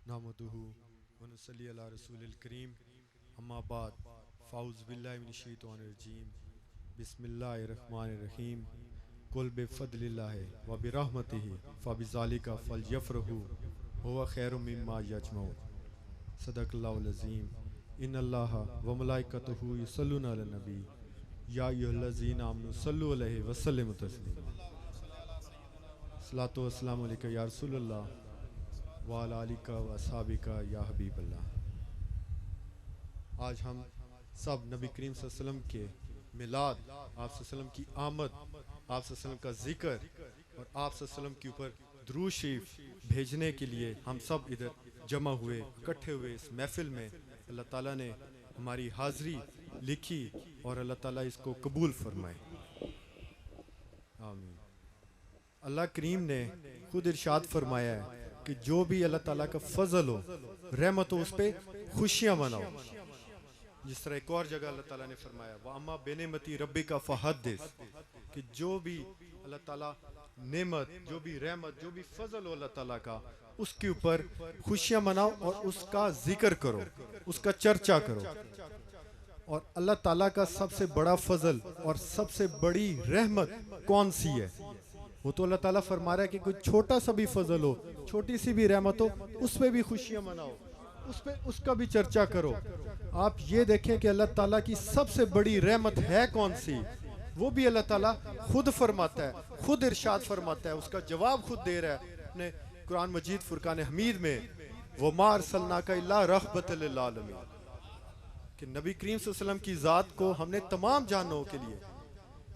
नहमदुहु व नसल्ली अला रसूलिल करीम अम्मा बाद फ़ाउज़ बिल्लाहि मिनश शैतानिर रजीम बिस्मिल्लाहिर रहमानिर रहीम कुल बिफ़द्लिल्लाहि व बिरहमतिहि फ़बिज़ालिका फ़लयफ़रहू हुवा खैरुम मिम्मा यजमऊन सदक़ल्लाहुल अज़ीम इन्नल्लाहा व मलाइकतहू युसल्लूना अलन नबी या अय्युहल्लज़ीना आमनु सल्लु अलैहि व सल्लिमु तस्लीमा सलातो वस्सलामु अलैका या रसूलल्लाह वाला आलिका व साबिका या हबीबल्लाह। आज हम सब नबी करीम सल्लल्लाहु अलैहि वसल्लम के मिलाद, आप सल्लल्लाहु अलैहि वसल्लम की आमद, आप सल्लल्लाहु अलैहि वसल्लम का जिक्र और आप सल्लल्लाहु अलैहि वसल्लम के ऊपर दुरूद शरीफ भेजने के लिए हम सब इधर जमा हुए, इकट्ठे हुए इस महफिल में। अल्लाह ताला ने हमारी हाज़री लिखी और अल्लाह ताला इसको कबूल फरमाए, आमीन। अल्लाह करीम ने खुद इरशाद फरमाया है कि जो भी अल्लाह ताला का फजल हो, रहमत हो, उस पे खुशियां मनाओ। जिस तरह एक और जगह अल्लाह ताला ने फरमाया व अम्मा बेनेमती रब्बी का फहदिस, कि जो भी अल्लाह ताला नेमत, जो भी रहमत, जो भी फजल हो अल्लाह ताला का, उसके ऊपर खुशियां मनाओ और उसका जिक्र करो, उसका चर्चा करो। और अल्लाह ताला का सबसे बड़ा फजल और सबसे बड़ी रहमत कौन सी है? वो तो अल्लाह ताला फरमा रहा है कि कोई छोटा सा भी फजल हो, छोटी सी भी रहमत हो, उस पर भी खुशियां मनाओ, उस पे उसका भी चर्चा करो। आप ये देखें कि अल्लाह ताला की सबसे बड़ी रहमत है कौन सी, वो भी अल्लाह ताला खुद फरमाता है, खुद इरशाद फरमाता है, उसका जवाब खुद दे रहा है अपने कुरान मजीद फुरकान हमीद में, वो मा अरसलनाका इल्ला रहमतल लिल आलमीन, कि नबी करीम सल्लल्लाहु अलैहि वसल्लम की ज़ात को हमने तमाम जानों के लिए,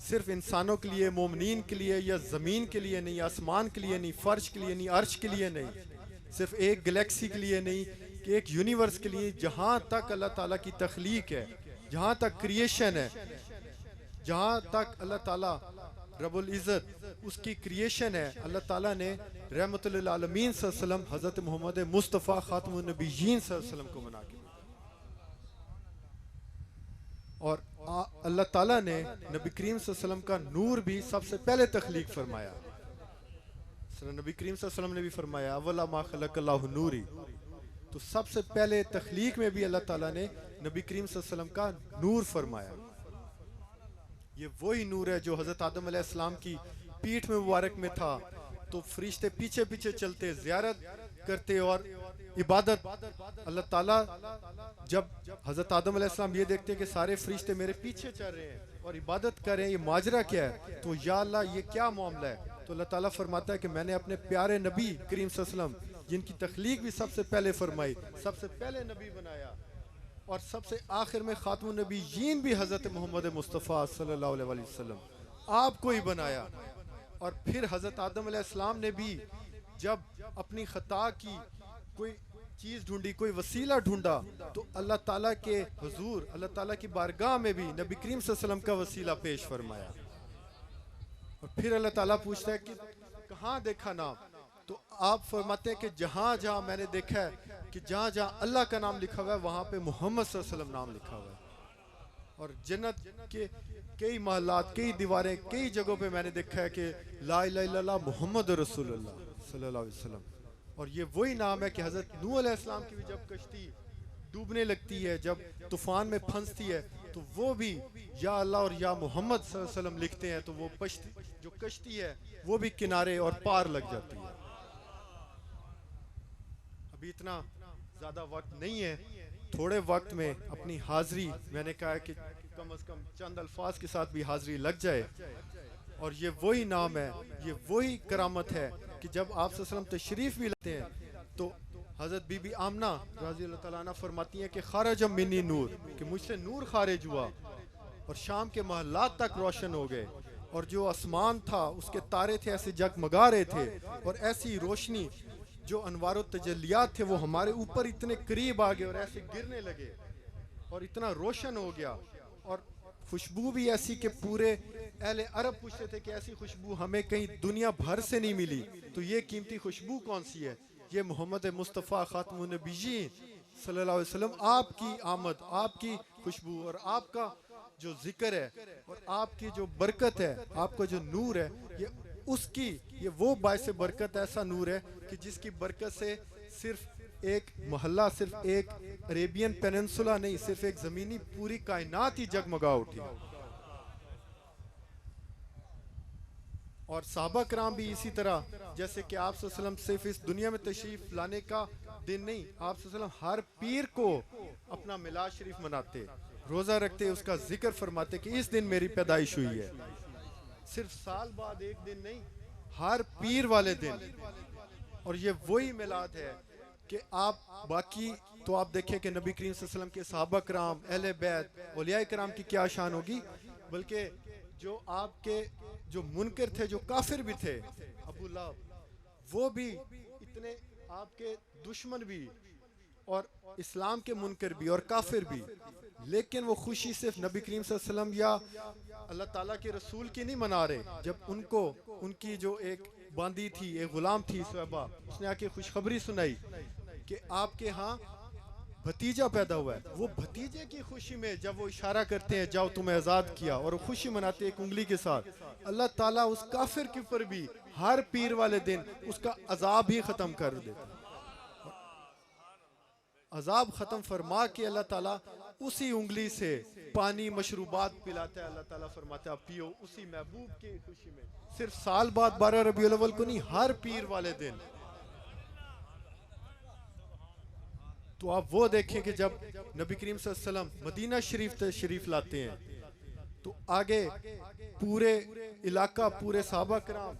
सिर्फ इंसानों के लिए, मोमिनीन के लिए या ज़मीन के लिए नहीं, आसमान के लिए नहीं, फ़र्श के लिए नहीं, अर्श के लिए नहीं, सिर्फ एक गैलेक्सी के लिए नहीं, कि एक यूनिवर्स के लिए। जहाँ तक अल्लाह ताला की तख्लीक है, जहाँ तक क्रिएशन है, जहाँ तक अल्लाह ताला रब्बुल इज़्ज़त उसकी क्रिएशन है, अल्लाह ताला ने रहमतुल लिल आलमीन सल्लल्लाहु अलैहि वसल्लम हज़रत मोहम्मद मुस्तफ़ा ख़ातमुन नबिय्यीन सल्लल्लाहु अलैहि वसल्लम को बना के, और अल्लाह ताला ने नबी करीम सल्लल्लाहु अलैहि वसल्लम का नूर भी सबसे पहले तख्लीक फरमाया। नबी करीम सल्लल्लाहु अलैहि वसल्लम ने भी फरमाया अव्वला मा खलक़ल्लाहु नूरी, तो सबसे पहले तख्लीक में भी अल्लाह ताला ने नबी करीम सल्लल्लाहु अलैहि वसल्लम का नूर फरमाया। ये वही नूर है जो हज़रत आदम अलैहिस्सलाम की पीठ में मुबारक में था, तो फरिश्ते पीछे पीछे चलते, ज़ियारत करते और इबादत। अल्लाह ताला जब हज़रत आदम अलैहिस्सलाम ये देखते कि सारे फरिश्ते मेरे पीछे चल रहे हैं और इबादत कर रहे हैं, ये माजरा क्या है, तो या अल्लाह ये क्या मामला है, तो अल्लाह ताला फरमाता है कि मैंने अपने प्यारे नबी करीम सल्लल्लाहु अलैहि वसल्लम, जिनकी तख्लीक भी सबसे पहले फरमाई, सबसे पहले नबी बनाया, और सबसे आखिर में खातमुन नबीयीन भी हज़रत मोहम्मद मुस्तफ़ा सल्लल्लाहु अलैहि वसल्लम आपको ही बनाया। और फिर हज़रत आदम अलैहिस्सलाम ने भी जब अपनी खता की कोई चीज़ ढूंढी, कोई वसीला ढूंढा, तो अल्लाह ताला के हुजूर, अल्लाह ताला की बारगाह में भी नबी करीम सल्लल्लाहु अलैहि वसल्लम का वसीला पेश फरमाया। और फिर अल्लाह ताला पूछता है कि कहाँ देखा नाम, तो आप फरमाते हैं कि जहाँ जहाँ मैंने देखा है कि जहाँ जहाँ अल्लाह का नाम लिखा हुआ है, वहाँ पे मोहम्मद सल्लल्लाहु अलैहि वसल्लम नाम लिखा हुआ है। और जन्नत के कई महलात, कई दीवारें, कई जगहों पे मैंने देखा है कि ला इलाहा इल्लल्लाह मुहम्मद रसूलुल्लाह सल्लल्लाहु अलैहि वसल्लम। और ये वही नाम है कि हज़रत नूह अलैहिस्सलाम की भी जब कश्ती डूबने लगती है, जब तूफान में फंसती है, तो वो भी या अल्लाह और या मोहम्मद सल्लल्लाहु अलैहि वसल्लम लिखते हैं, तो वो जो कश्ती है वो भी किनारे और पार लग जाती है। अभी इतना ज़्यादा वक्त नहीं है, थोड़े वक्त में अपनी हाज़री, मैंने कहा है कि कम से कम चंद अल्फाज के साथ भी हाज़री लग जाए। और ये वही नाम है, ये वही करामत है कि जब आप सल्लल्लाहु अलैहि वसल्लम तशरीफ़ भी लाते हैं, तो हज़रत बीबी आमना रज़ी अल्लाह तआला अन्हा फरमाती हैं कि खारज मिन्नी नूर, कि मुझसे नूर खारिज हुआ और शाम के महलात तक रोशन हो गए, और जो आसमान था उसके तारे थे ऐसे जगमगा रहे थे, और ऐसी रोशनी जो अनवार तजलियात थे वो हमारे ऊपर इतने करीब आ गए और ऐसे गिरने लगे और इतना रोशन हो गया। और खुशबू भी ऐसी कि पूरे अहले अरब पूछते थे कि ऐसी खुशबू हमें कहीं दुनिया भर से नहीं मिली, तो ये कीमती खुशबू कौन सी है? ये मोहम्मद मुस्तफ़ा ख़ातमुन नबिय्यीन सल्लल्लाहु अलैहि वसल्लम आपकी आमद, आपकी खुशबू और आपका जो जिक्र है और आपकी जो बरकत है, आपका जो नूर है, ये वो बायसे बरकत ऐसा नूर है कि जिसकी बरकत से सिर्फ एक मोहल्ला, सिर्फ एक अरेबियन पेनिनसुला नहीं, सिर्फ एक जमीनी, पूरी कायनात ही जगमगा उठी। और साहबा कराम भी इसी तरह, जैसे कि आप सल्लल्लाहु अलैहि वसल्लम सिर्फ इस दुनिया में तशरीफ लाने का दिन नहीं, आप सल्लल्लाहु अलैहि वसल्लम हर पीर को अपना मिलाद शरीफ मनाते, रोजा रखते, उसका जिक्र फरमाते कि इस दिन मेरी पैदाइश हुई है। सिर्फ साल बाद एक दिन नहीं, हर पीर वाले दिन। और ये वही मिलाद है कि आप बाकी तो आप देखें कि नबी करीम सल्लल्लाहु अलैहि वसल्लम के सहाबा कराम, अहले बैत, औलिया कराम की क्या शान होगी, बल्कि जो आपके जो मुनकर थे, जो काफिर भी थे, अबू लहब, वो भी इतने आपके दुश्मन भी और इस्लाम के मुनकर भी और काफिर भी, लेकिन वो खुशी सिर्फ नबी करीम सल्लल्लाहु अलैहि वसल्लम या अल्लाह ताला के रसूल की नहीं मना रहे। जब उनको उनकी जो एक बांदी थी, एक गुलाम थी सुहबा, उसने आके खुशखबरी सुनाई कि आपके यहाँ भतीजा पैदा हुआ है, वो भतीजे की खुशी में जब वो इशारा करते हैं जाओ तुम्हें आज़ाद किया, और वो खुशी मनाते एक उंगली के साथ, अल्लाह ताला उस काफिर के ऊपर भी हर पीर वाले दिन उसका अजाब ही ख़त्म कर देता। अजाब ख़त्म फरमा के अल्लाह ताला उसी उंगली से पानी मशरूबात पिलाता है। अल्लाह ताला फरमाता है आप पियो उसी महबूब की खुशी में। सिर्फ साल बाद 12 रबीउल अव्वल को नहीं, हर पीर वाले दिन। तो आप वो देखें कि जब नबी करीम सल्लल्लाहु अलैहि वसल्लम मदीना शरीफ तशरीफ लाते हैं तो आगे पूरे इलाका, पूरे सहाबा कराम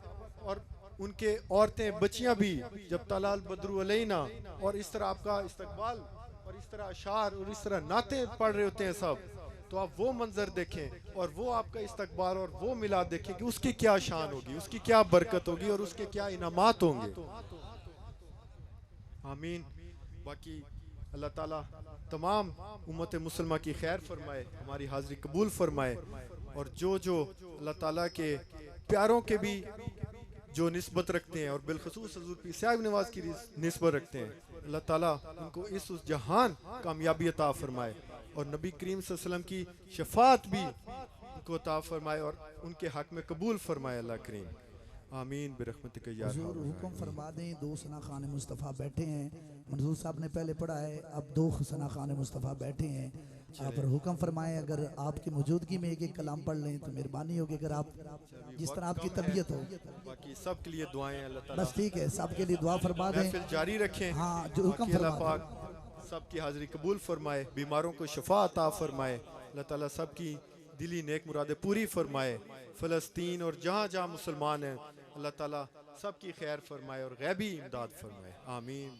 और उनके औरतें, बच्चियां भी जब तलाल बदरू अलैना और इस तरह आपका इस्तकबाल और इस तरह अशार और इस तरह नाते पढ़ रहे होते हैं सब, तो आप वो मंजर देखें और वो आपका इस्तकबाल और वो मिलाद देखें कि उसकी क्या शान होगी, उसकी क्या बरकत होगी और उसके क्या इनामात होंगे। आमीन। बाकी अल्लाह ताला तमाम उम्मत मुसलमान की खैर फरमाए, हमारी हाज़िरी कबूल फरमाए, और जो जो अल्लाह ताला के प्यारों के भी जो निस्बत रखते हैं और बिलखसूस हज़रत पीर साहिब नवाज की निस्बत रखते हैं, अल्लाह ताला उनको इस उस जहान कामयाबी अता फरमाए और नबी करीम सल्लल्लाहु अलैहि वसल्लम की शफात भी उनको अता फरमाए और उनके हक में कबूल फरमाए अल्लाह करीम। आमीन बिरहमतिक या हुजूर हुक्म फरमा दें, दो सना खान मुस्तफ़ा बैठे हैं, मंजूर साहब ने पहले पढ़ा है, अब दो सना खान मुस्तफ़ा बैठे हैं। आप हुक्म फरमाएं, अगर आपकी मौजूदगी में एक एक कलाम पढ़ लें तो मेहरबानी होगी, अगर आप जिस तरह आपकी तबीयत हो। बाकी सब के लिए दुआएं अल्लाह ताला, बस ठीक है, सब के लिए दुआ फरमा दें, महफिल जारी रखें। हाँ जो हुक्म अल्लाह फरमा पाक सबकी हाज़िरी कबूल फरमाए, बीमारों को शफा अता फरमाए, अल्लाह ताला सबकी दिली नेक मुरादें पूरी फरमाए। फ़लस्तीन और जहाँ जहाँ मुसलमान हैं अल्लाह ताला सबकी खैर फरमाए और गैबी इमदाद फरमाए। आमीन।